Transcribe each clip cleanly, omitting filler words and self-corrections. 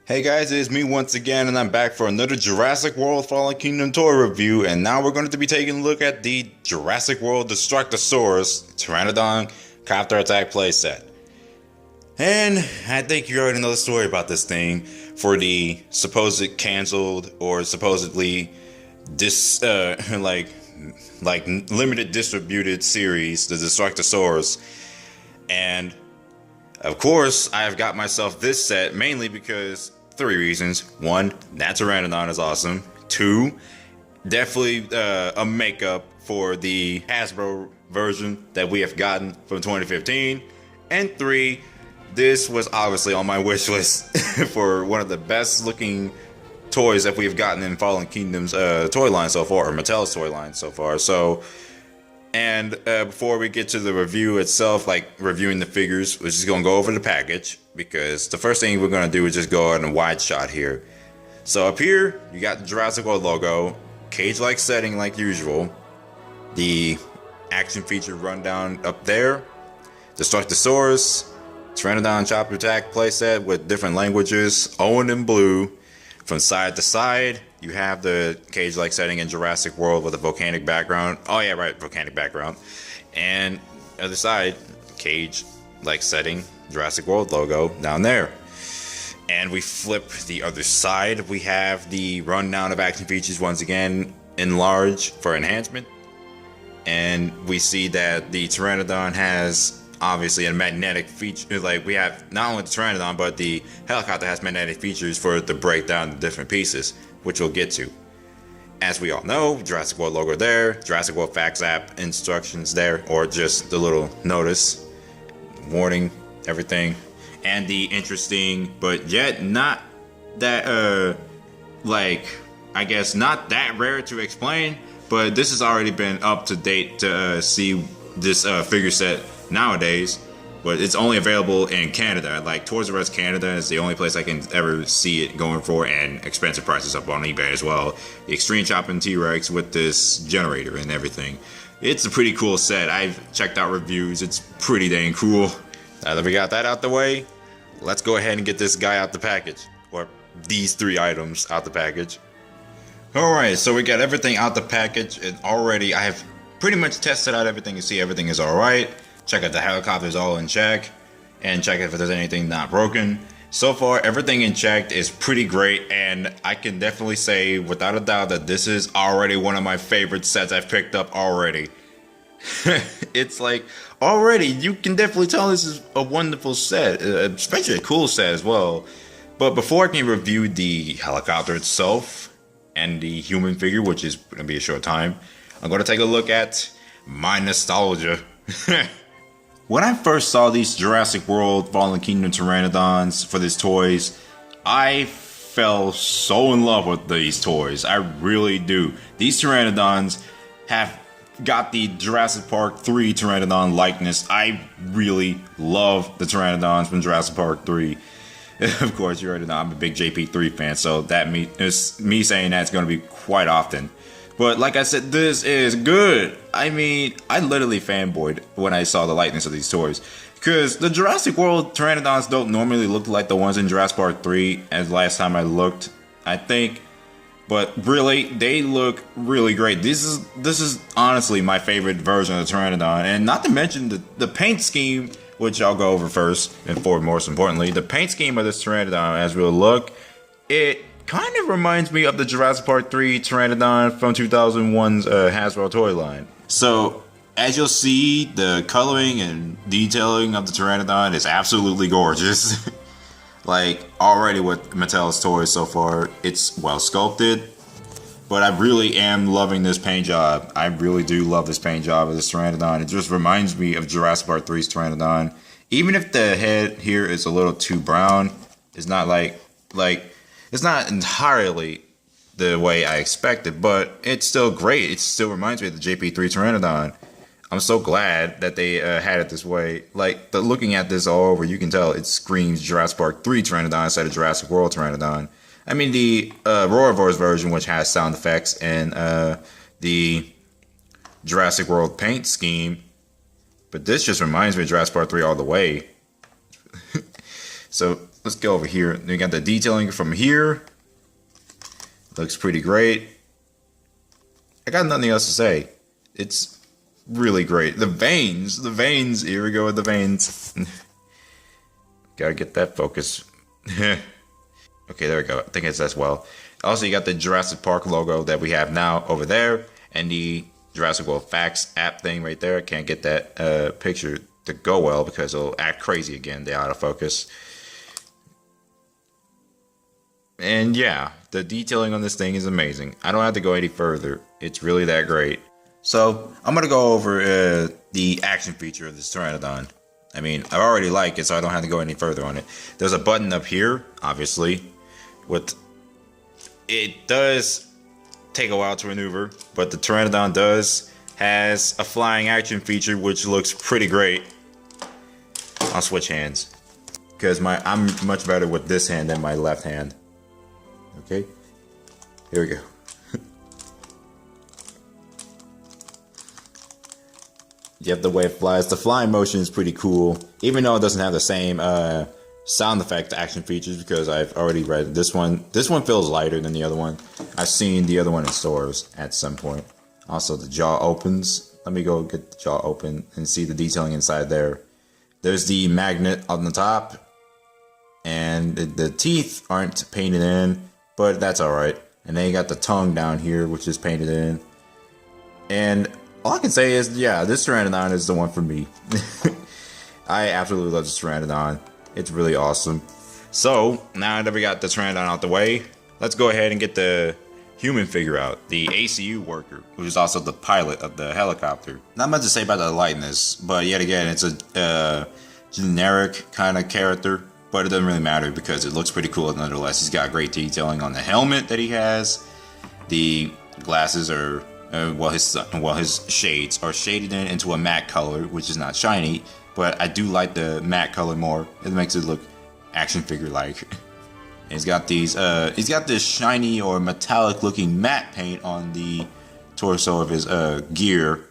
Hey guys, it is me once again, and I'm back for another Jurassic World Fallen Kingdom toy review, and now we're going to be taking a look at the Jurassic World Destruct-A-Saurs Pteranodon Copter Attack playset. And I think you already know the story about this thing for the supposed canceled or supposedly like limited distributed series, the Destruct-A-Saurs. And of course, I have got myself this set mainly because three reasons. One, that Pteranodon is awesome. Two, definitely a makeup for the Hasbro version that we have gotten from 2015. And three, this was obviously on my wish list for one of the best looking toys that we've gotten in Fallen Kingdom's toy line so far, or Mattel's toy line so far. So, and before we get to the review itself, like reviewing the figures, we're just gonna go over the package because the first thing we're gonna do is just go on a wide shot here. So up here, you got the Jurassic World logo, cage-like setting like usual, the action feature rundown up there, Destruct-A-Saurs, Pteranodon Chopper Attack playset with different languages, owned in blue. From side to side, you have the cage-like setting in Jurassic World with a volcanic background. Oh yeah, right, volcanic background. And other side, cage-like setting, Jurassic World logo down there. And we flip the other side. We have the rundown of action features once again enlarged for enhancement. And we see that the Pteranodon has obviously a magnetic feature. Like we have not only the Pteranodon, but the helicopter has magnetic features for it to break down the different pieces, which we'll get to. As we all know, Jurassic World logo there, Jurassic World Facts app instructions there, or just the little notice, warning, everything, and the interesting, but yet not that, like, I guess not that rare to explain, but this has already been up to date to see this figure set nowadays, but it's only available in Canada. Like Toys R Us Canada is the only place I can ever see it going for, and expensive prices up on eBay as well. The Extreme Chopping T-Rex with this generator and everything. It's a pretty cool set. I've checked out reviews. It's pretty dang cool. Now that we got that out the way, let's go ahead and get this guy out the package, or these three items out the package. Alright, so we got everything out the package, and already I have pretty much tested out everything to see everything is alright. Check out the helicopters all in check, and check if there's anything not broken. So far, everything in check is pretty great, and I can definitely say without a doubt that this is already one of my favorite sets I've picked up already. It's like, already, you can definitely tell this is a wonderful set, especially a cool set as well. But before I can review the helicopter itself and the human figure, which is going to be a short time, I'm going to take a look at my nostalgia. When I first saw these Jurassic World Fallen Kingdom Pteranodons for these toys, I fell so in love with these toys. I really do. These Pteranodons have got the Jurassic Park 3 Pteranodon likeness. I really love the Pteranodons from Jurassic Park 3. Of course, you already know I'm a big JP3 fan, so that me saying that's going to be quite often. But like I said, this is good. I mean, I literally fanboyed when I saw the likeness of these toys. Because the Jurassic World Pteranodons don't normally look like the ones in Jurassic Park 3 as last time I looked, I think. But really, they look really great. This is honestly my favorite version of the Pteranodon. And not to mention the paint scheme, which I'll go over first and most importantly. The paint scheme of this Pteranodon, as we'll look, it kind of reminds me of the Jurassic Park 3 Pteranodon from 2001's Hasbro toy line. So, as you'll see, the coloring and detailing of the Pteranodon is absolutely gorgeous. Like, already with Mattel's toys so far, it's well sculpted. But I really am loving this paint job. I really do love this paint job of this Pteranodon. It just reminds me of Jurassic Park 3's Pteranodon. Even if the head here is a little too brown, it's not like it's not entirely the way I expected, but it's still great. It still reminds me of the JP3 Pteranodon. I'm so glad that they had it this way. Like, looking at this all over, you can tell it screams Jurassic Park 3 Pteranodon instead of Jurassic World Pteranodon. I mean, the Roarverse version, which has sound effects, and the Jurassic World paint scheme, but this just reminds me of Jurassic Park 3 all the way. So let's go over here. We got the detailing from here. Looks pretty great. I got nothing else to say. It's really great. The veins, here we go with the veins. Gotta get that focus. Okay, there we go. I think it's as well. Also, you got the Jurassic Park logo that we have now over there, and the Jurassic World Facts app thing right there. I can't get that picture to go well because it'll act crazy again, the autofocus. And yeah, the detailing on this thing is amazing. I don't have to go any further. It's really that great. So, I'm going to go over the action feature of this Pteranodon. I mean, I already like it, so I don't have to go any further on it. There's a button up here, obviously. It does take a while to maneuver, but the Pteranodon has a flying action feature, which looks pretty great. I'll switch hands, because I'm much better with this hand than my left hand. Okay, here we go. You have the way it flies. The flying motion is pretty cool, even though it doesn't have the same sound effect action features, because I've already read this one. This one feels lighter than the other one. I've seen the other one in stores at some point. Also, the jaw opens. Let me go get the jaw open and see the detailing inside there. There's the magnet on the top, and the teeth aren't painted in, but that's alright. And then you got the tongue down here, which is painted in. And all I can say is, yeah, this Pteranodon is the one for me. I absolutely love this Pteranodon. It's really awesome. So, now that we got the Pteranodon out the way, let's go ahead and get the human figure out. The ACU worker, who is also the pilot of the helicopter. Not much to say about the lightness, but yet again, it's a generic kind of character. But it doesn't really matter because it looks pretty cool nonetheless. He's got great detailing on the helmet that he has. The glasses are, his shades are shaded into a matte color, which is not shiny. But I do like the matte color more. It makes it look action figure-like. He's got these, he's got this shiny or metallic-looking matte paint on the torso of his gear.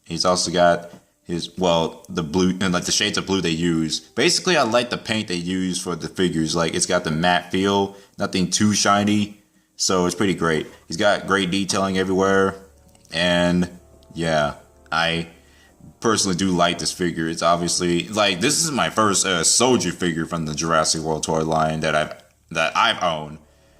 He's also got his, the blue, and like the shades of blue they use. Basically, I like the paint they use for the figures. Like, it's got the matte feel, nothing too shiny, so it's pretty great. He's got great detailing everywhere, and yeah, I personally do like this figure. It's obviously, like, this is my first soldier figure from the Jurassic World toy line that I've owned.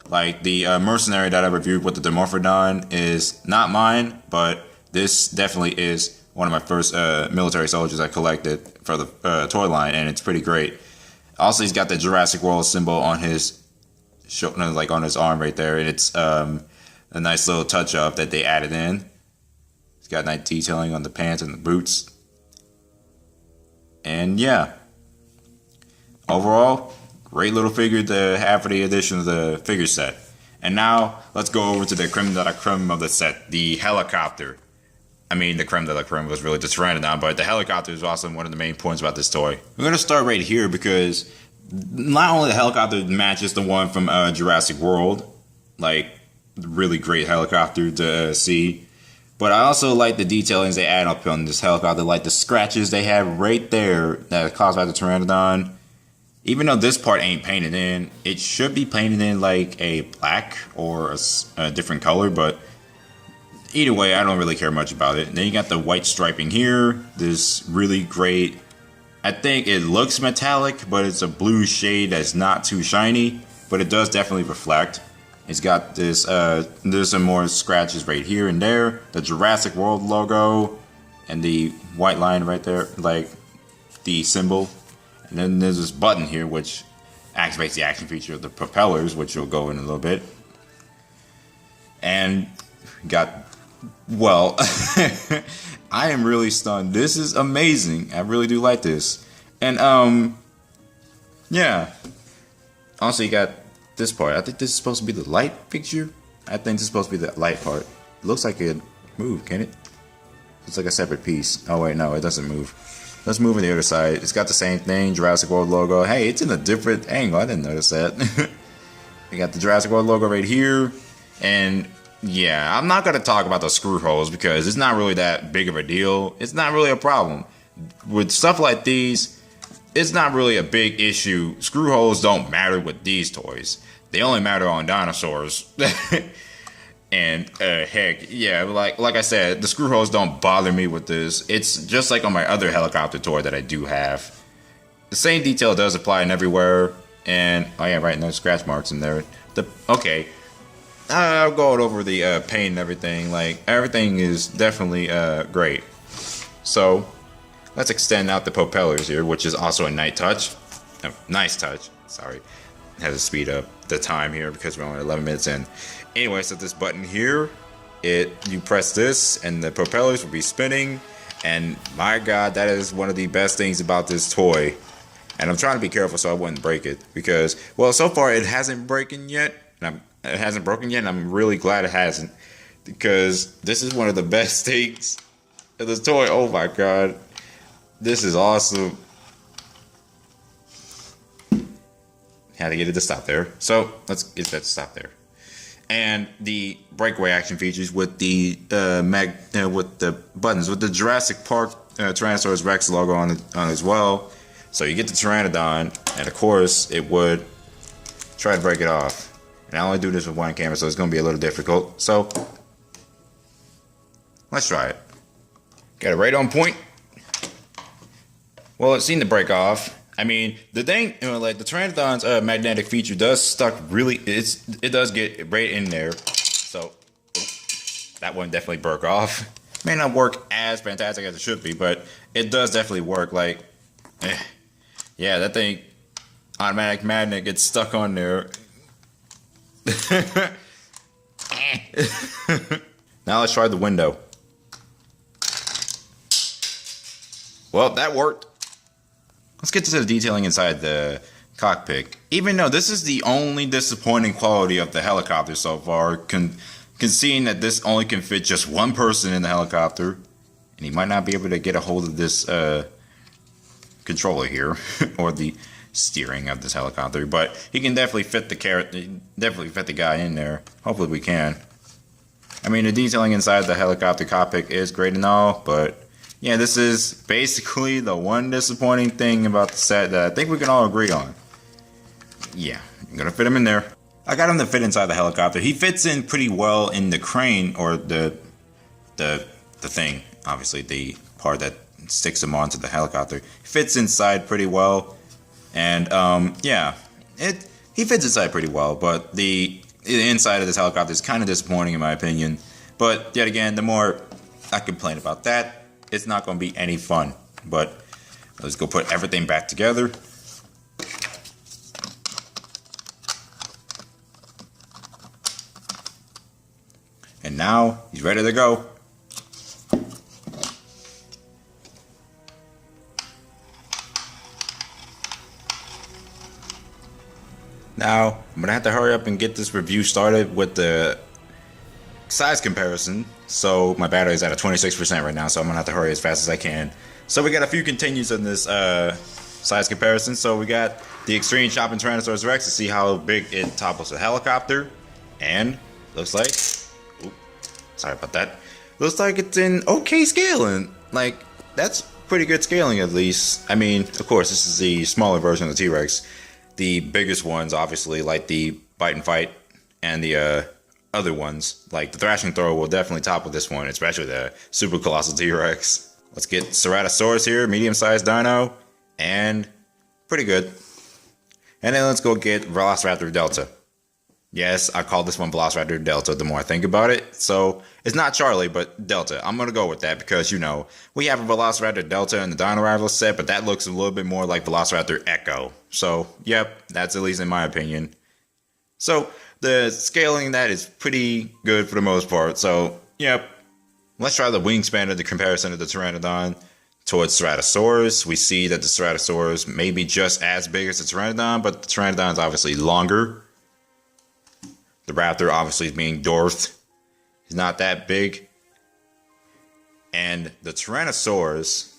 Like, the mercenary that I reviewed with the Dimorphodon is not mine, but this definitely is one of my first military soldiers I collected for the toy line, and it's pretty great. Also, he's got the Jurassic World symbol on his shoulder, like on his arm right there, and it's a nice little touch-up that they added in. He's got nice detailing on the pants and the boots. And yeah, overall, great little figure to have for the addition of the figure set. And now, let's go over to the creme de la creme of the set, the helicopter. I mean, the creme de la creme was really the Pteranodon, but the helicopter is also one of the main points about this toy. We're going to start right here because not only the helicopter matches the one from Jurassic World, like, really great helicopter to see, but I also like the detailings they add up on this helicopter, like the scratches they have right there that are caused by the Pteranodon. Even though this part ain't painted in, it should be painted in like a black or a different color, but either way, I don't really care much about it. And then you got the white striping here. This really great, I think it looks metallic, but it's a blue shade that's not too shiny, but it does definitely reflect. It's got this, there's some more scratches right here and there. The Jurassic World logo and the white line right there, like the symbol. And then there's this button here, which activates the action feature of the propellers, which will go in a little bit. And got, well, I am really stunned. This is amazing. I really do like this. And, yeah. Also, you got this part. I think this is supposed to be the light fixture. I think this is supposed to be the light part. It looks like it moved, can it? It's like a separate piece. Oh, wait, no, it doesn't move. Let's move on the other side. It's got the same thing, Jurassic World logo. Hey, it's in a different angle. I didn't notice that. You got the Jurassic World logo right here. And yeah, I'm not going to talk about the screw holes because it's not really that big of a deal. It's not really a problem. With stuff like these, it's not really a big issue. Screw holes don't matter with these toys. They only matter on dinosaurs. And heck, yeah, like I said, the screw holes don't bother me with this. It's just like on my other helicopter toy that I do have. The same detail does apply in everywhere. And oh yeah, right, no scratch marks in there. Okay, I'll go over the paint and everything. Like everything is definitely great. So let's extend out the propellers here, which is also a nice touch. Nice touch. Sorry, had to speed up the time here because we're only 11 minutes in. Anyway, so this button here, you press this and the propellers will be spinning. And my God, that is one of the best things about this toy. And I'm trying to be careful so I wouldn't break it because, well, so far it hasn't broken yet. And I'm really glad it hasn't because this is one of the best things of this toy. Oh my God, this is awesome. Had to get it to stop there. So let's get that to stop there. And the breakaway action features with the with the buttons with the Jurassic Park Tyrannosaurus Rex logo on as well. So you get the Pteranodon, and of course it would try to break it off. And I only do this with one camera, so it's going to be a little difficult. So let's try it. Got it right on point. Well, it seemed to break off. I mean, the thing, like the Pteranodon's magnetic feature does stuck really. It does get right in there. So that one definitely broke off. May not work as fantastic as it should be, but it does definitely work. Like, yeah, that thing, automatic magnet gets stuck on there. Now let's try the window. Well, that worked. Let's get to the detailing inside the cockpit. Even though this is the only disappointing quality of the helicopter so far, conceding that this only can fit just one person in the helicopter, and he might not be able to get a hold of this controller here, or the steering of this helicopter, but he can definitely fit the guy in there. Hopefully we can. I mean, the detailing inside the helicopter cockpit is great and all, but yeah, this is basically the one disappointing thing about the set that I think we can all agree on. Yeah, I'm gonna fit him in there. I got him to fit inside the helicopter. He fits in pretty well in the crane, or the thing, obviously the part that sticks him onto the helicopter. He fits inside pretty well, and yeah, he fits inside pretty well. But the inside of this helicopter is kind of disappointing in my opinion. But yet again, the more I complain about that, it's not going to be any fun. But let's go put everything back together. And now he's ready to go. Now I'm going to have to hurry up and get this review started with the size comparison. So my battery is at a 26% right now, so I'm gonna have to hurry as fast as I can. So we got a few continues in this size comparison. So we got the Extreme Shopping Tyrannosaurus Rex to see how big it topples a helicopter, and looks like, sorry about that. Looks like it's in okay scaling. Like that's pretty good scaling at least. I mean, of course, this is the smaller version of the T-Rex. The biggest ones, obviously, like the Bite and Fight and the other ones, like the Thrash and Throw, will definitely topple this one, especially the Super Colossal T-Rex. Let's get Ceratosaurus here, medium-sized dino, and pretty good. And then let's go get Velociraptor Delta. Yes, I call this one Velociraptor Delta the more I think about it. So it's not Charlie, but Delta. I'm gonna go with that because, you know, we have a Velociraptor Delta in the Dino Rivals set, but that looks a little bit more like Velociraptor Echo. So, yep, that's at least in my opinion. So the scaling that is pretty good for the most part. So, yep. Let's try the wingspan of the comparison of the Pteranodon towards Ceratosaurus. We see that the Ceratosaurus may be just as big as the Pteranodon, but the Pteranodon is obviously longer. The Raptor obviously is being dwarfed. He's not that big. And the Tyrannosaurus,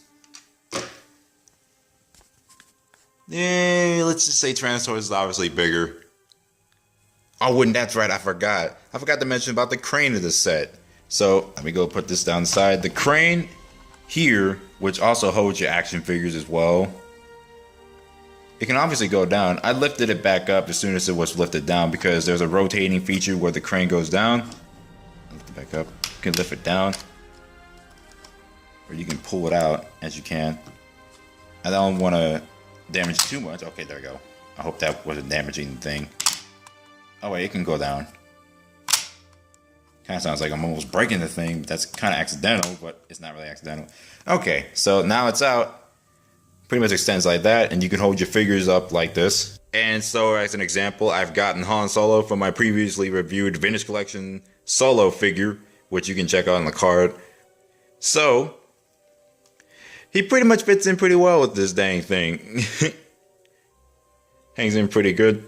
let's just say Tyrannosaurus is obviously bigger. Oh, and that's right, I forgot. I forgot to mention about the crane of this set. So, let me go put this down the side. The crane here, which also holds your action figures as well. it can obviously go down. I lifted it back up as soon as it was lifted down because there's a rotating feature where the crane goes down. Lift it back up. You can lift it down, or you can pull it out as you can. I don't want to damage too much. Okay, there we go. I hope that wasn't damaging the thing. Oh wait, it can go down. Kind of sounds like I'm almost breaking the thing, but that's kind of accidental, but it's not really accidental. Okay, so now it's out. Pretty much extends like that, and you can hold your figures up like this. And so, as an example, I've gotten Han Solo from my previously reviewed Vintage Collection Solo figure, which you can check out on the card. So, he pretty much fits in pretty well with this dang thing. Hangs in pretty good.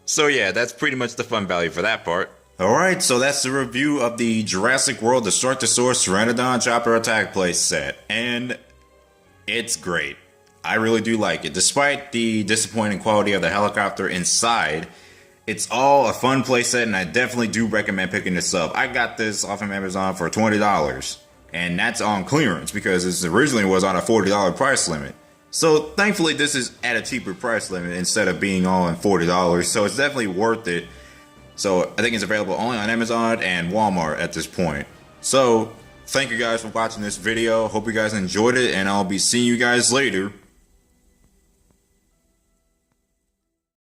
So yeah, that's pretty much the fun value for that part. Alright, so that's the review of the Jurassic World Destruct-A-Saurs Pteranodon Chopper Attack Play set. And it's great. I really do like it. Despite the disappointing quality of the helicopter inside, it's all a fun play set, and I definitely do recommend picking this up. I got this off of Amazon for $20, and that's on clearance because this originally was on a $40 price limit. So thankfully this is at a cheaper price limit instead of being all on $40, so it's definitely worth it. So I think it's available only on Amazon and Walmart at this point. So thank you guys for watching this video. Hope you guys enjoyed it, and I'll be seeing you guys later.